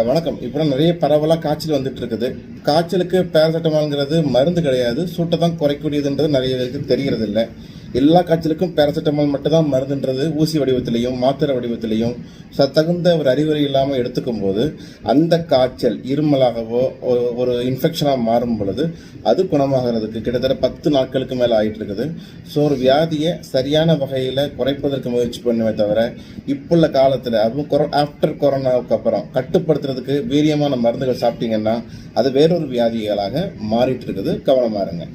வணக்கம். இப்போ நிறைய பரவலாக காய்ச்சல் வந்துட்டு இருக்குது. காய்ச்சலுக்கு பேராசிட்டமால்ங்கிறது மருந்து கிடையாது, சூட்டை தான் குறைக்கூடியதுன்றது நிறைய பேருக்கு தெரியறது இல்லை. எல்லா காய்ச்சலுக்கும் பேராசிட்டமால் மட்டும் தான் மருந்துன்றது ஊசி வடிவத்திலையும் மாத்திரை வடிவத்திலையும் தகுந்த ஒரு அறிவுரை இல்லாமல் எடுத்துக்கும் போது அந்த காய்ச்சல் இருமலாகவோ ஒரு இன்ஃபெக்ஷனாக மாறும் பொழுது அது குணமாகிறதுக்கு கிட்டத்தட்ட 10 நாட்களுக்கு மேலே ஆகிட்டு இருக்குது. ஸோ ஒரு வியாதியை சரியான வகையில் குறைப்பதற்கு முயற்சி பண்ணுமே தவிர இப்புள்ள காலத்தில் அதுவும் ஆஃப்டர் கொரோனாவுக்கு அப்புறம் கட்டுப்படுத்துறதுக்கு வீரியமான மருந்துகள் சாப்பிட்டீங்கன்னா அது வேறொரு வியாதிகளாக மாறிட்டு இருக்குது. கவனமாக இருங்க.